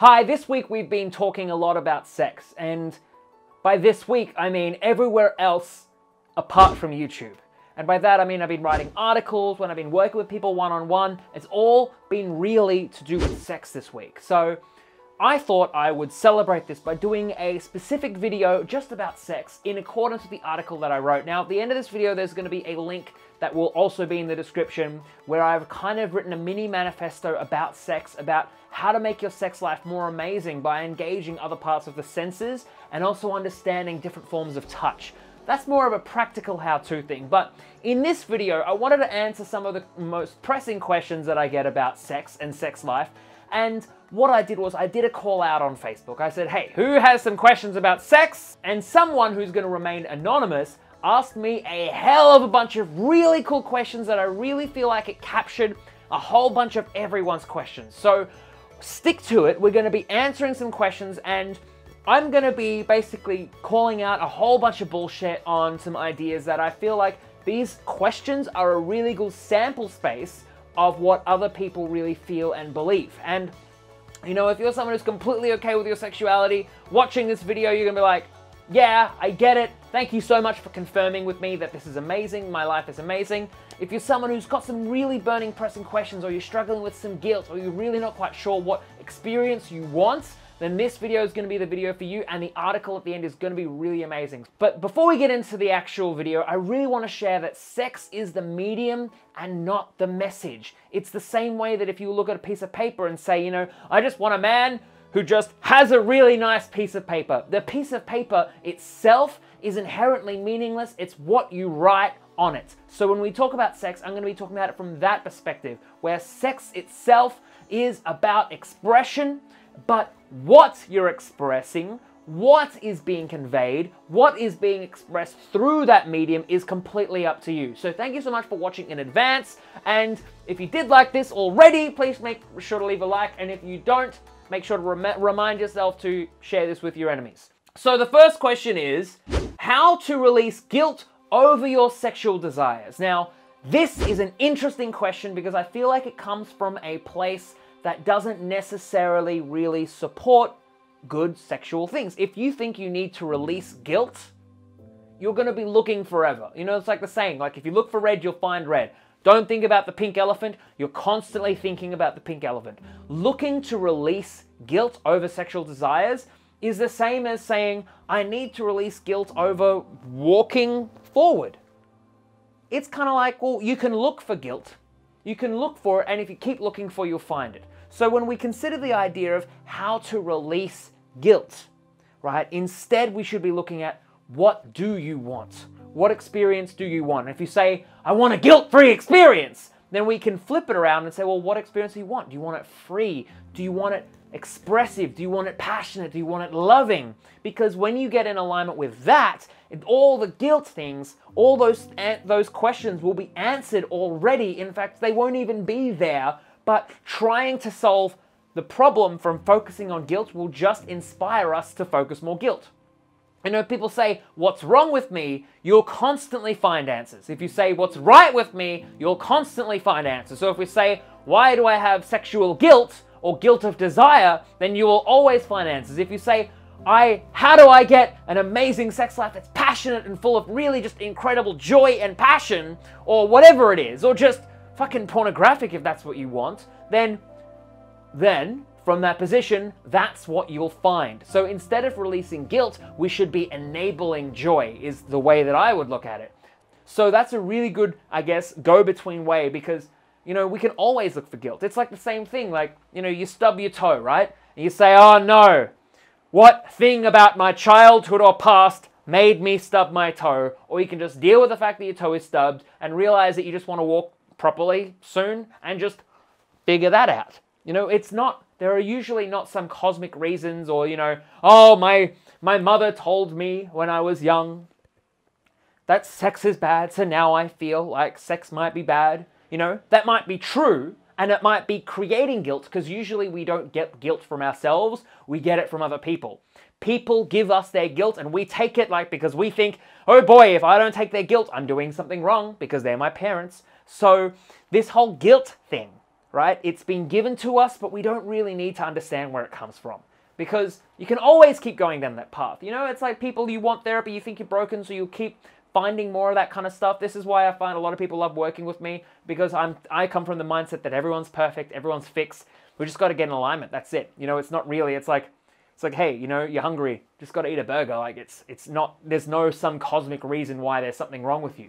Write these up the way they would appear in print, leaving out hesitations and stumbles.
Hi, this week we've been talking a lot about sex, and by this week I mean everywhere else apart from YouTube. And by that I mean I've been writing articles, when I've been working with people one-on-one, it's all been really to do with sex this week. So I thought I would celebrate this by doing a specific video just about sex in accordance with the article that I wrote. Now, at the end of this video, there's going to be a link that will also be in the description where I've kind of written a mini manifesto about sex, about how to make your sex life more amazing by engaging other parts of the senses and also understanding different forms of touch. That's more of a practical how-to thing, but in this video, I wanted to answer some of the most pressing questions that I get about sex and sex life. And what I did was I did a call out on Facebook. I said, hey, who has some questions about sex? And someone who's going to remain anonymous asked me a hell of a bunch of really cool questions that I really feel like it captured a whole bunch of everyone's questions. So stick to it. We're going to be answering some questions, and I'm going to be basically calling out a whole bunch of bullshit on some ideas that I feel like these questions are a really good sample space of what other people really feel and believe. And you know, if you're someone who's completely okay with your sexuality, watching this video, you're gonna be like, yeah, I get it. Thank you so much for confirming with me that this is amazing. My life is amazing. If you're someone who's got some really burning, pressing questions, or you're struggling with some guilt, or you're really not quite sure what experience you want, then this video is going to be the video for you, and the article at the end is going to be really amazing. But before we get into the actual video, I really want to share that sex is the medium and not the message. It's the same way that if you look at a piece of paper and say, you know, I just want a man who just has a really nice piece of paper. The piece of paper itself is inherently meaningless. It's what you write on it. So when we talk about sex, I'm going to be talking about it from that perspective, where sex itself is about expression, but what you're expressing, what is being conveyed, what is being expressed through that medium is completely up to you. So thank you so much for watching in advance. And if you did like this already, please make sure to leave a like. And if you don't, make sure to remind yourself to share this with your enemies. So the first question is how to release guilt over your sexual desires. Now, this is an interesting question because I feel like it comes from a place that doesn't necessarily really support good sexual things. If you think you need to release guilt, you're going to be looking forever. You know, it's like the saying, like if you look for red, you'll find red. Don't think about the pink elephant. You're constantly thinking about the pink elephant. Looking to release guilt over sexual desires is the same as saying, I need to release guilt over walking forward. It's kind of like, well, you can look for guilt. You can look for it, and if you keep looking for it, you'll find it. So when we consider the idea of how to release guilt, right, instead we should be looking at what do you want? What experience do you want? And if you say, I want a guilt-free experience, then we can flip it around and say, well, what experience do you want? Do you want it free? Do you want it expressive? Do you want it passionate? Do you want it loving? Because when you get in alignment with that, all the guilt things, all those questions will be answered already. In fact, they won't even be there, but trying to solve the problem from focusing on guilt will just inspire us to focus more guilt. You know, people say, what's wrong with me? You'll constantly find answers. If you say, what's right with me? You'll constantly find answers. So if we say, why do I have sexual guilt or guilt of desire? Then you will always find answers. If you say, how do I get an amazing sex life that's passionate and full of really just incredible joy and passion, or whatever it is, or just fucking pornographic if that's what you want, then from that position, that's what you'll find. So instead of releasing guilt, we should be enabling joy, is the way that I would look at it. So that's a really good, I guess, go-between way, because, you know, we can always look for guilt. It's like the same thing, like, you know, you stub your toe, right? And you say, oh no, what thing about my childhood or past made me stub my toe? Or you can just deal with the fact that your toe is stubbed and realize that you just want to walk properly soon and just figure that out. You know, there are usually not some cosmic reasons, or, you know, oh, my mother told me when I was young that sex is bad, so now I feel like sex might be bad. You know, that might be true, and it might be creating guilt, because usually we don't get guilt from ourselves, we get it from other people. People give us their guilt, and we take it like, because we think, oh boy, if I don't take their guilt, I'm doing something wrong, because they're my parents. So this whole guilt thing, right? It's been given to us, but we don't really need to understand where it comes from. Because you can always keep going down that path. You know, it's like people, you want therapy, you think you're broken, so you'll keep finding more of that kind of stuff. This is why I find a lot of people love working with me, because I come from the mindset that everyone's perfect, everyone's fixed. We just got to get in alignment. That's it. You know, it's not really, it's like, hey, you know, you're hungry, just got to eat a burger. Like it's not, there's no some cosmic reason why there's something wrong with you.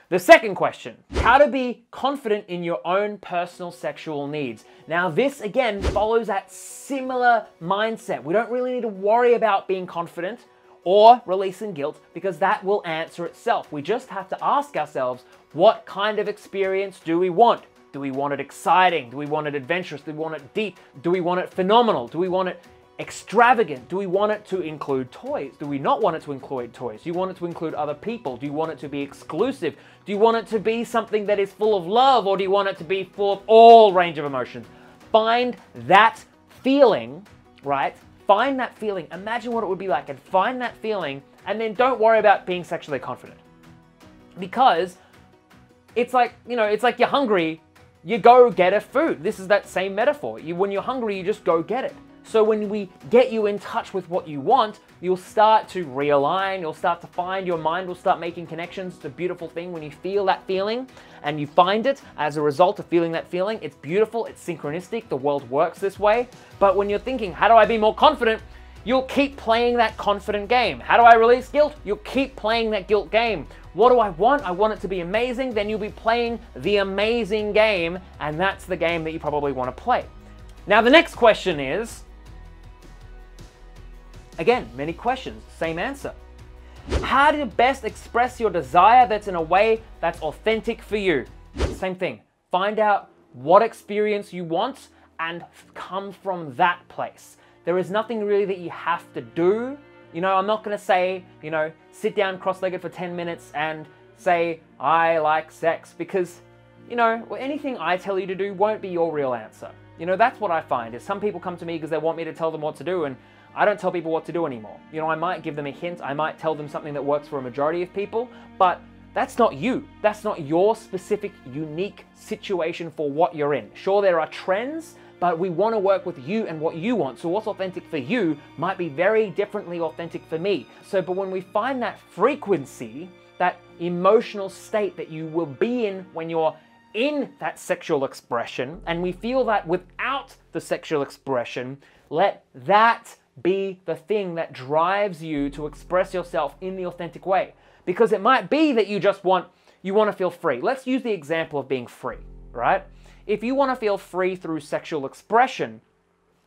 The second question, how to be confident in your own personal sexual needs. Now this again follows that similar mindset. We don't really need to worry about being confident or releasing guilt, because that will answer itself. We just have to ask ourselves, what kind of experience do we want? Do we want it exciting? Do we want it adventurous? Do we want it deep? Do we want it phenomenal? Do we want it extravagant? Do we want it to include toys? Do we not want it to include toys? Do you want it to include other people? Do you want it to be exclusive? Do you want it to be something that is full of love, or do you want it to be full of all range of emotions? Find that feeling, right? Find that feeling. Imagine what it would be like, and find that feeling, and then don't worry about being sexually confident. Because it's like, you know, it's like you're hungry, you go get a food. This is that same metaphor. When you're hungry, you just go get it. So when we get you in touch with what you want, you'll start to realign, you'll start to find, your mind will start making connections. It's a beautiful thing when you feel that feeling and you find it as a result of feeling that feeling. It's beautiful, it's synchronistic, the world works this way. But when you're thinking, how do I be more confident? You'll keep playing that confident game. How do I release guilt? You'll keep playing that guilt game. What do I want? I want it to be amazing. Then you'll be playing the amazing game, and that's the game that you probably want to play. Now the next question is, again, many questions, same answer. How do you best express your desire that's in a way that's authentic for you? Same thing. Find out what experience you want and come from that place. There is nothing really that you have to do. You know, I'm not going to say, you know, sit down cross-legged for 10 minutes and say, I like sex, because, you know, anything I tell you to do won't be your real answer. You know, that's what I find is some people come to me because they want me to tell them what to do, and I don't tell people what to do anymore. You know, I might give them a hint, I might tell them something that works for a majority of people, but that's not you. That's not your specific, unique situation for what you're in. Sure, there are trends, but we want to work with you and what you want. So what's authentic for you might be very differently authentic for me. So, but when we find that frequency, that emotional state that you will be in when you're in that sexual expression, and we feel that without the sexual expression, let that be the thing that drives you to express yourself in the authentic way. Because it might be that you want to feel free. Let's use the example of being free, right? If you want to feel free through sexual expression,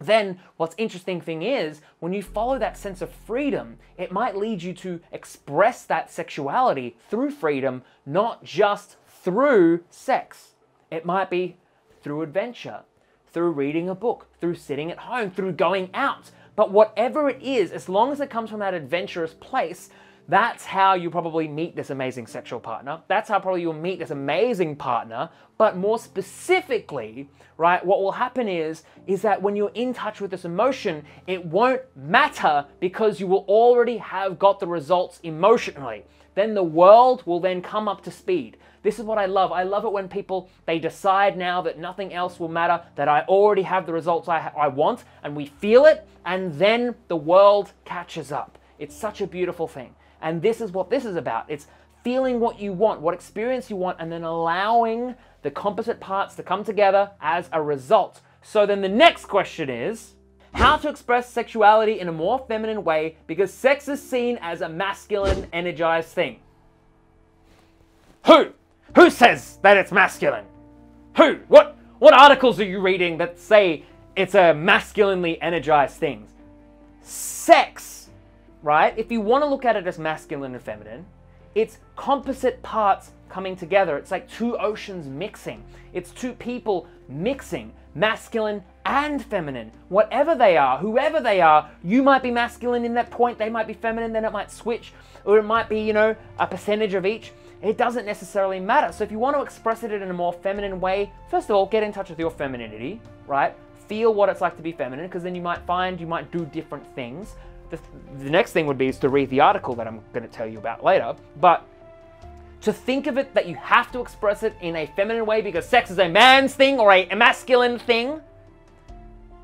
then what's interesting thing is, when you follow that sense of freedom, it might lead you to express that sexuality through freedom, not just through sex. It might be through adventure, through reading a book, through sitting at home, through going out. But whatever it is, as long as it comes from that adventurous place, that's how you probably meet this amazing sexual partner. That's how probably you'll meet this amazing partner. But more specifically, right, what will happen is that when you're in touch with this emotion, it won't matter because you will already have got the results emotionally. Then the world will then come up to speed. This is what I love. I love it when people, they decide now that nothing else will matter, that I already have the results I want, and we feel it, and then the world catches up. It's such a beautiful thing. And this is what this is about. It's feeling what you want, what experience you want, and then allowing the composite parts to come together as a result. So then the next question is, how to express sexuality in a more feminine way, because sex is seen as a masculine, energized thing. Who says that it's masculine? Who? What articles are you reading that say it's a masculinely energized thing? Sex, right? If you want to look at it as masculine and feminine, it's composite parts coming together. It's like two oceans mixing. It's two people mixing, masculine and feminine. Whatever they are, whoever they are, you might be masculine in that point, they might be feminine, then it might switch, or it might be, you know, a percentage of each. It doesn't necessarily matter. So if you want to express it in a more feminine way, first of all, get in touch with your femininity, right? Feel what it's like to be feminine, because then you might find you might do different things. The next thing would be is to read the article that I'm going to tell you about later. But to think of it that you have to express it in a feminine way because sex is a man's thing or a masculine thing,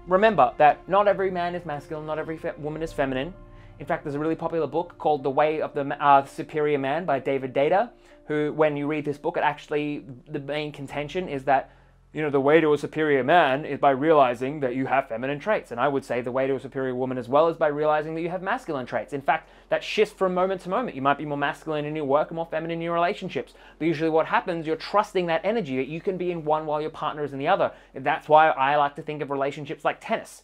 remember that not every man is masculine, not every woman is feminine. In fact, there's a really popular book called The Way of the Superior Man by David Data, who, when you read this book, it actually, the main contention is that, you know, the way to a superior man is by realizing that you have feminine traits. And I would say the way to a superior woman as well is by realizing that you have masculine traits. In fact, that shifts from moment to moment. You might be more masculine in your work and more feminine in your relationships. But usually what happens, you're trusting that energy that you can be in one while your partner is in the other. And that's why I like to think of relationships like tennis.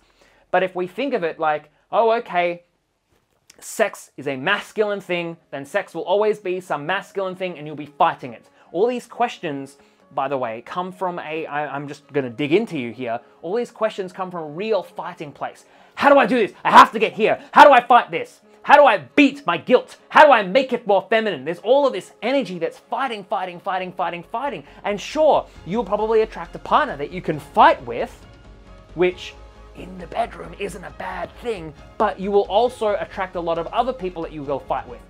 But if we think of it like, oh, okay, sex is a masculine thing, then sex will always be some masculine thing and you'll be fighting it. All these questions, by the way, come from I'm just going to dig into you here. All these questions come from a real fighting place. How do I do this? I have to get here. How do I fight this? How do I beat my guilt? How do I make it more feminine? There's all of this energy that's fighting. And sure, you'll probably attract a partner that you can fight with, which in the bedroom isn't a bad thing, but you will also attract a lot of other people that you will fight with.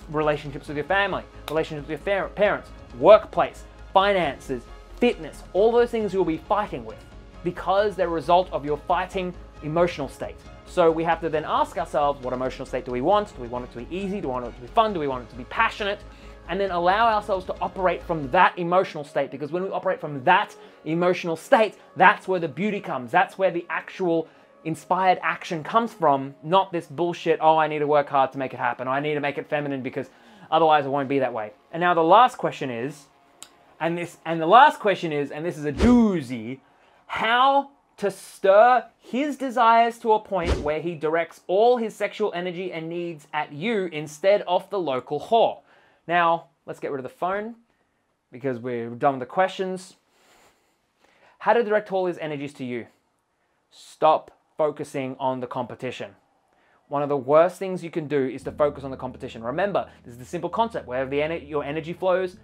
Relationships with your family, relationships with your parents, workplace, finances, fitness, all those things you'll be fighting with because they're a result of your fighting emotional state. So we have to then ask ourselves, what emotional state do we want? Do we want it to be easy? Do we want it to be fun? Do we want it to be passionate? And then allow ourselves to operate from that emotional state, because when we operate from that emotional state, that's where the beauty comes. That's where the actual inspired action comes from, not this bullshit, oh, I need to work hard to make it happen, or I need to make it feminine because otherwise it won't be that way. And now the last question is, and this is a doozy, how to stir his desires to a point where he directs all his sexual energy and needs at you instead of the local whore. Now, let's get rid of the phone because we're done with the questions. How to direct all his energies to you. Stop focusing on the competition. One of the worst things you can do is to focus on the competition. Remember, this is the simple concept. Wherever your energy flows,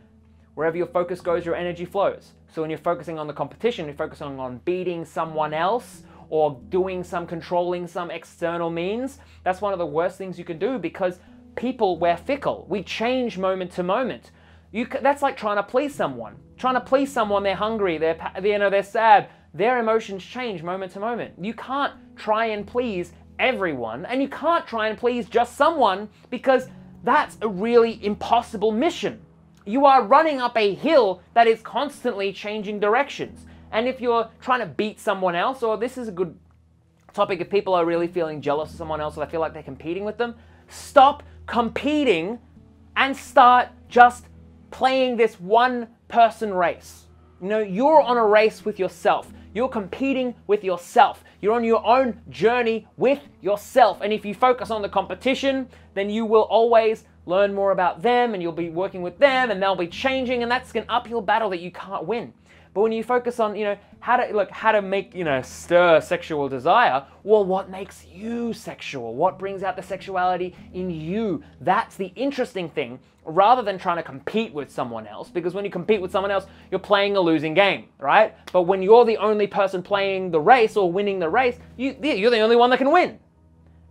wherever your focus goes, your energy flows. So when you're focusing on the competition, you're focusing on beating someone else or doing controlling some external means. That's one of the worst things you can do because people, we're fickle. We change moment to moment. That's like trying to please someone. Trying to please someone, they're hungry, they're sad. Their emotions change moment to moment. You can't try and please everyone, and you can't try and please just someone because that's a really impossible mission. You are running up a hill that is constantly changing directions. And if you're trying to beat someone else, or this is a good topic if people are really feeling jealous of someone else or they feel like they're competing with them, stop competing and start just playing this one-person race. You know, you're on a race with yourself. You're competing with yourself. You're on your own journey with yourself. And if you focus on the competition, then you will always learn more about them and you'll be working with them and they'll be changing, and that's an uphill battle that you can't win. But when you focus on, how to make, stir sexual desire, well, what makes you sexual? What brings out the sexuality in you? That's the interesting thing, rather than trying to compete with someone else, because when you compete with someone else, you're playing a losing game, right? But when you're the only person playing the race or winning the race, you're the only one that can win.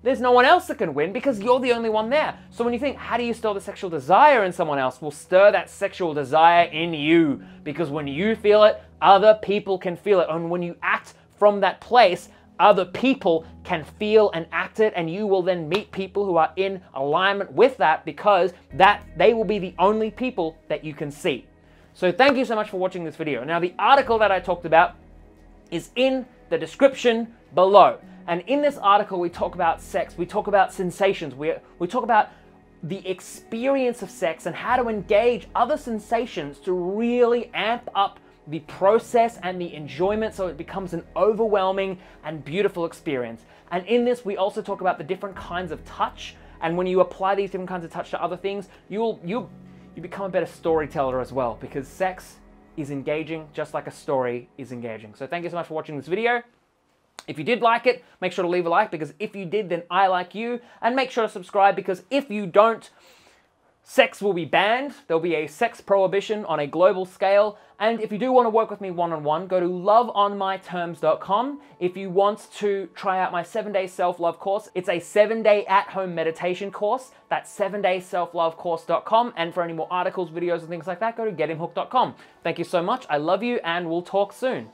There's no one else that can win because you're the only one there. So when you think, how do you stir the sexual desire in someone else? Well, stir that sexual desire in you, because when you feel it, other people can feel it. And when you act from that place, other people can feel and act it, and you will then meet people who are in alignment with that, because they will be the only people that you can see. So thank you so much for watching this video. Now, the article that I talked about is in the description below. And in this article, we talk about sex, we talk about sensations, we talk about the experience of sex and how to engage other sensations to really amp up the process and the enjoyment so it becomes an overwhelming and beautiful experience. And in this, we also talk about the different kinds of touch, and when you apply these different kinds of touch to other things, you become a better storyteller as well, because sex is engaging just like a story is engaging. So thank you so much for watching this video. If you did like it, make sure to leave a like, because if you did, then I like you. And make sure to subscribe, because if you don't, Sex will be banned. There'll be a sex prohibition on a global scale. And if you do want to work with me one-on-one, go to loveonmyterms.com. If you want to try out my 7-day self-love course, it's a 7-day at-home meditation course. That's 7dayselflovecourse.com. And for any more articles, videos, and things like that, go to gethimhooked.com. Thank you so much. I love you, and we'll talk soon.